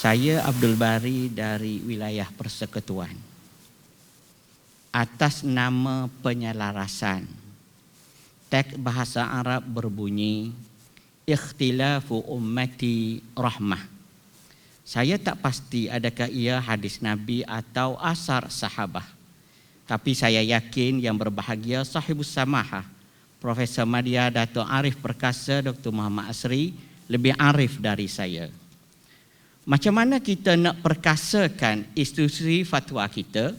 Saya Abdul Bari dari wilayah Persekutuan. Atas nama penyelarasan, teks bahasa Arab berbunyi ikhtilafu ummati rahmah. Saya tak pasti adakah ia hadis Nabi atau asar sahabah. Tapi saya yakin yang berbahagia sahibus samahah, Profesor Madya Dato' Arif Perkasa Dr. Muhammad Asri lebih arif dari saya. Macam mana kita nak perkasakan institusi fatwa kita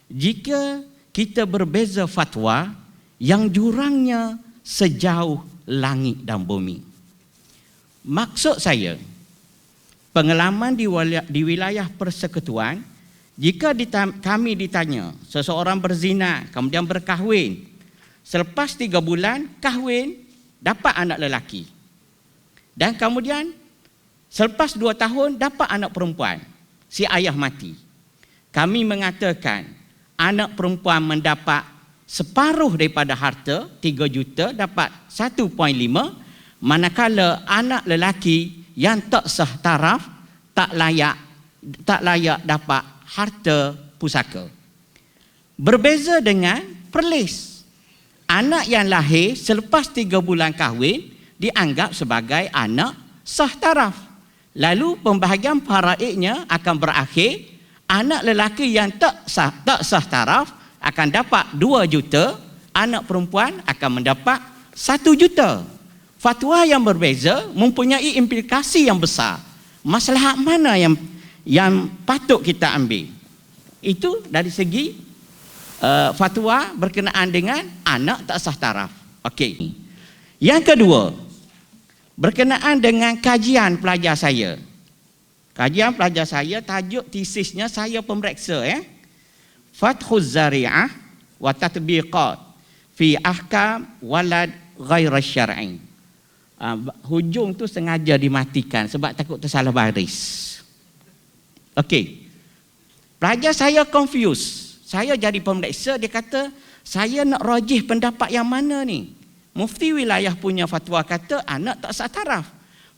jika kita berbeza fatwa yang jurangnya sejauh langit dan bumi? Maksud saya, pengalaman di wilayah Persekutuan, jika kami ditanya seseorang berzina kemudian berkahwin, selepas 3 bulan kahwin dapat anak lelaki, dan kemudian selepas 2 tahun dapat anak perempuan, si ayah mati. Kami mengatakan anak perempuan mendapat separuh daripada harta, 3 juta dapat 1.5, manakala anak lelaki yang tak sah taraf tak layak dapat harta pusaka. Berbeza dengan perlis. Anak yang lahir selepas 3 bulan kahwin dianggap sebagai anak sah taraf. Lalu pembahagian faraidnya akan berakhir. Anak lelaki yang tak sah taraf akan dapat 2 juta, anak perempuan akan mendapat 1 juta. Fatwa yang berbeza mempunyai implikasi yang besar. Maslahat mana yang patut kita ambil? Itu dari segi fatwa berkenaan dengan anak tak sah taraf. Okey. Yang kedua, berkenaan dengan kajian pelajar saya. Kajian pelajar saya, tajuk tesisnya saya pemeriksa Fathuz Zari'ah wa Tatbiqat fi Ahkam Walad Ghaira Syar'i. Hujung tu sengaja dimatikan sebab takut tersalah baris. Okey. Pelajar saya confused. Saya jadi pemeriksa, dia kata, saya nak rajih pendapat yang mana ni? Mufti wilayah punya fatwa kata anak tak sah taraf.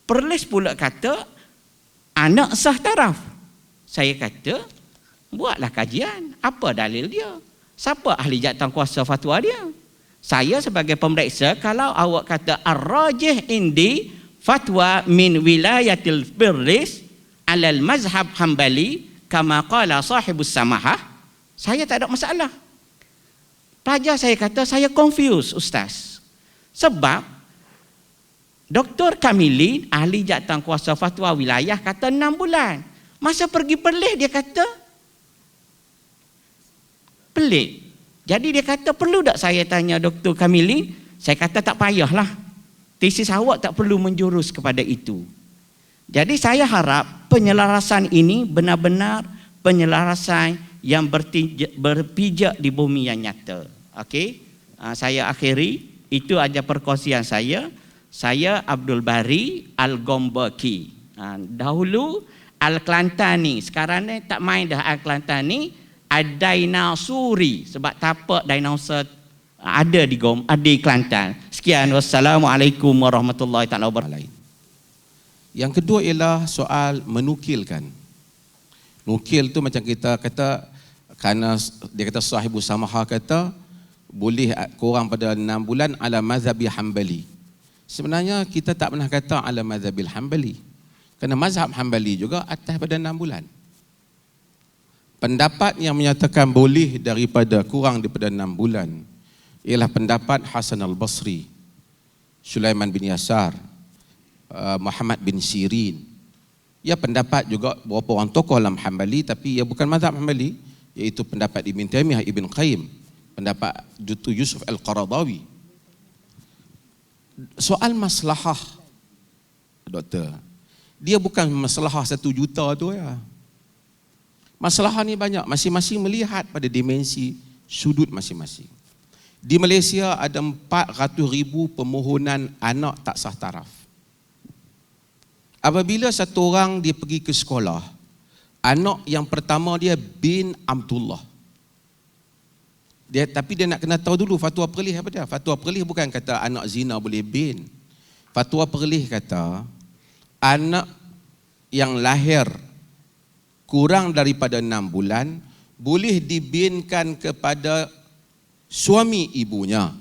Perlis pula kata anak sah taraf. Saya kata, buatlah kajian. Apa dalil dia? Siapa ahli jawatankuasa fatwa dia? Saya sebagai pemeriksa, kalau awak kata ar-rajih indi fatwa min wilayatil Perlis alal mazhab Hambali kama qala sahibus samahah, saya tak ada masalah. Pelajar saya kata, saya confused Ustaz. Sebab Dr. Kamilin, ahli jawatankuasa fatwa wilayah, kata 6 bulan. Masa pergi Perlis dia kata pelik. Jadi dia kata, perlu tak saya tanya Dr. Kamilin? Saya kata tak payahlah. Tesis awak tak perlu menjurus kepada itu. Jadi saya harap penyelarasan ini benar-benar penyelarasan yang berpijak di bumi yang nyata. Okey, saya akhiri. Itu aja perkongsian saya. Saya Abdul Bari Al-Gombaki. Dahulu Al-Kelantani, sekarang ni tak main dah Al-Kelantani. Ad-Dinosauri, sebab tapak dinosaur ada di Kelantan. Sekian, wassalamualaikum warahmatullahi taala wabarakatuh. Yang kedua ialah soal menukilkan. Nukil tu macam kita kata, kerana dia kata sahibu samahah kata boleh kurang pada 6 bulan ala mazhabi Hambali. Sebenarnya kita tak pernah kata ala mazhabil Hambali. Kerana mazhab Hambali juga atas pada 6 bulan. Pendapat yang menyatakan boleh daripada kurang daripada 6 bulan ialah pendapat Hasan al-Basri, Sulaiman bin Yasar, Muhammad bin Sirin. Ya, pendapat juga beberapa orang tokoh dalam Hambali, tapi ia bukan mazhab Hambali, iaitu pendapat Ibn Taimiyah, Ibn Qayyim, pendapat Dr. Yusuf Al-Qaradawi. Soal maslahah, doktor, dia bukan maslahah 1 juta tu ya. Masalah ni banyak, masing-masing melihat pada dimensi sudut masing-masing. Di Malaysia ada 400,000 permohonan anak tak sah taraf. Apabila satu orang dia pergi ke sekolah, anak yang pertama dia bin Abdullah. Tapi dia nak kena tahu dulu fatwa perlis apa dia. Fatwa perlis bukan kata anak zina boleh bin. Fatwa perlis kata anak yang lahir kurang daripada 6 bulan boleh dibinkan kepada suami ibunya,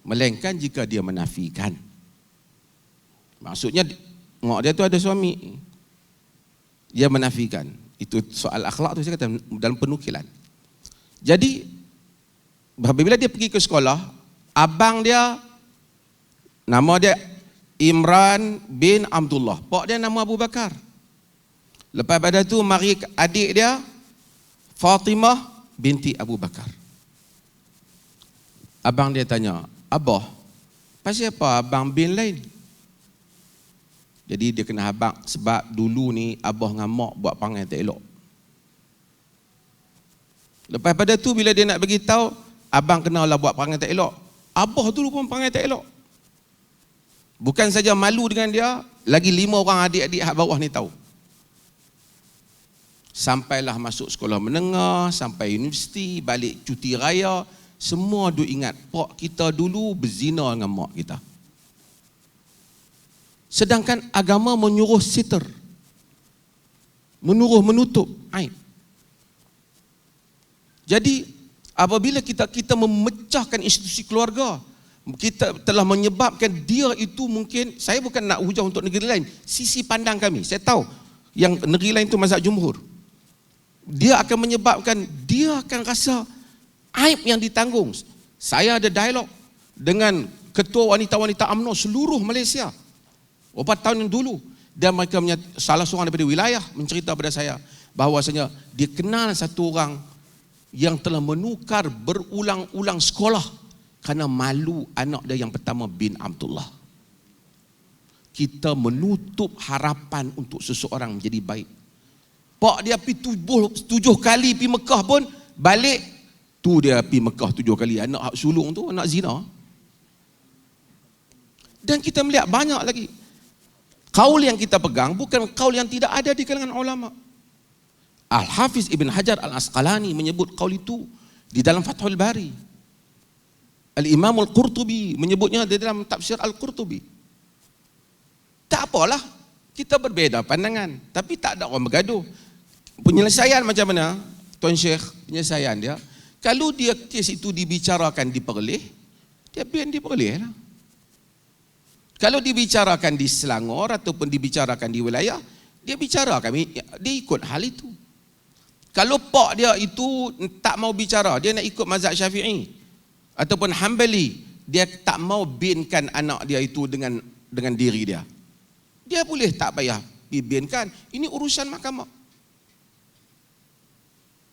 melainkan jika dia menafikan. Maksudnya mak dia tu ada suami, dia menafikan. Itu soal akhlak tu saya kata dalam penukilan. Jadi apabila dia pergi ke sekolah, abang dia nama dia Imran bin Abdullah, pak dia nama Abu Bakar. Lepas pada tu mari adik dia Fatimah binti Abu Bakar. Abang dia tanya, "Abah, pasal apa abang bin lain?" Jadi dia kena abang sebab dulu ni abah dengan mak buat perangai tak elok. Lepas pada tu bila dia nak bagi tahu, abang kenalah buat perangai tak elok, abah dulu pun perangai tak elok. Bukan saja malu dengan dia, lagi 5 orang adik-adik hak bawah ni tahu. Sampailah masuk sekolah menengah, sampai universiti, balik cuti raya, semua duk ingat pak kita dulu berzina dengan mak kita. Sedangkan agama menyuruh sitar, menutup aib. Jadi apabila kita memecahkan institusi keluarga, kita telah menyebabkan dia itu mungkin, saya bukan nak hujah untuk negeri lain, sisi pandang kami, saya tahu yang negeri lain itu mazhab jumhur, dia akan menyebabkan dia akan rasa aib yang ditanggung. Saya ada dialog dengan ketua wanita-wanita UMNO seluruh Malaysia beberapa tahun yang dulu, dan mereka salah seorang daripada wilayah mencerita pada saya bahawasanya dia kenal satu orang yang telah menukar berulang-ulang sekolah kerana malu anak dia yang pertama bin Abdullah. Kita menutup harapan untuk seseorang menjadi baik. Pak dia pergi 7 kali pergi Mekah pun balik, tu dia pergi Mekah 7 kali. Anak hak sulung tu anak zina. Dan kita melihat banyak lagi. Kaul yang kita pegang bukan kaul yang tidak ada di kalangan ulama. Al-Hafiz Ibn Hajar Al-Asqalani menyebut kaul itu di dalam Fathul Bari. Al-Imam Al-Qurtubi menyebutnya di dalam tafsir Al-Qurtubi. Tak apalah, kita berbeza pandangan, tapi tak ada orang bergaduh. Penyelesaian macam mana, Tuan Syekh, penyelesaian dia, kalau dia kes itu dibicarakan di Perlis, dia biar di Perlis lah. Kalau dibicarakan di Selangor ataupun dibicarakan di wilayah, dia bicara kami, dia ikut hal itu. Kalau pak dia itu tak mau bicara, dia nak ikut mazhab Syafi'i ataupun Hanbali, dia tak mau binkan anak dia itu dengan diri dia, dia boleh tak payah binkan. Ini urusan mahkamah.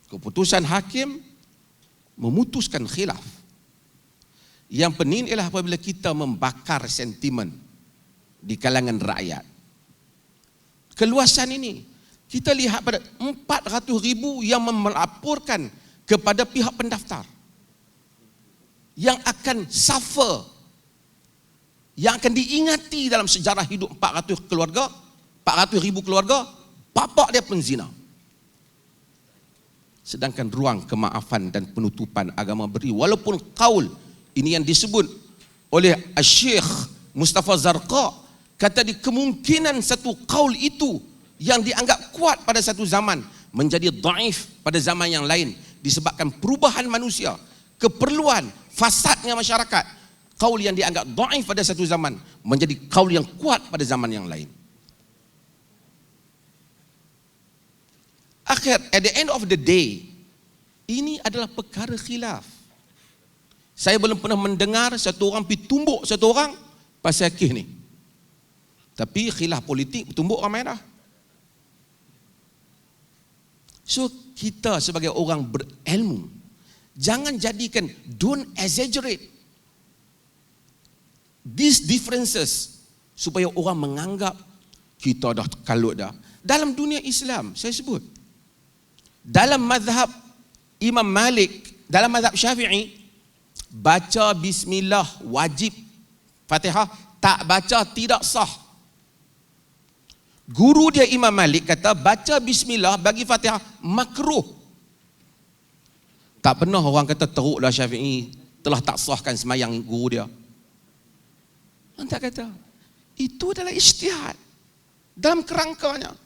Keputusan hakim memutuskan khilaf. Yang penting ialah apabila kita membakar sentimen di kalangan rakyat. Keluasan ini kita lihat pada 400,000 yang melaporkan kepada pihak pendaftar, yang akan suffer, yang akan diingati dalam sejarah hidup 400 keluarga, 400,000 keluarga, bapak dia penzina. Sedangkan ruang kemaafan dan penutupan agama beri, walaupun kaul ini yang disebut oleh Syekh Mustafa Zarqa, kata di kemungkinan satu kaul itu yang dianggap kuat pada satu zaman menjadi dhaif pada zaman yang lain disebabkan perubahan manusia, keperluan, fasadnya masyarakat. Kaul yang dianggap dhaif pada satu zaman menjadi kaul yang kuat pada zaman yang lain. Akhir, at the end of the day, ini adalah perkara khilaf. Saya belum pernah mendengar satu orang pergi tumbuk satu orang pasal kes ni. Tapi khilaf politik tumbuk ramai dah. So kita sebagai orang berilmu, jangan jadikan, don't exaggerate these differences supaya orang menganggap kita dah kalut dah. Dalam dunia Islam, saya sebut, dalam mazhab Imam Malik, dalam mazhab Syafi'i, baca bismillah wajib, Fatihah tak baca tidak sah. Guru dia Imam Malik kata baca bismillah bagi Fatihah makruh. Tak pernah orang kata teruklah Syafi'i telah tak sahkan semayang guru dia. Orang tak kata. Itu adalah ijtihad dalam kerangkanya.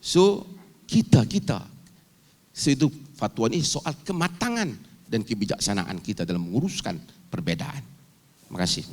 So kita itu fatwa ini soal kematangan dan kebijaksanaan kita dalam menguruskan perbedaan. Terima kasih.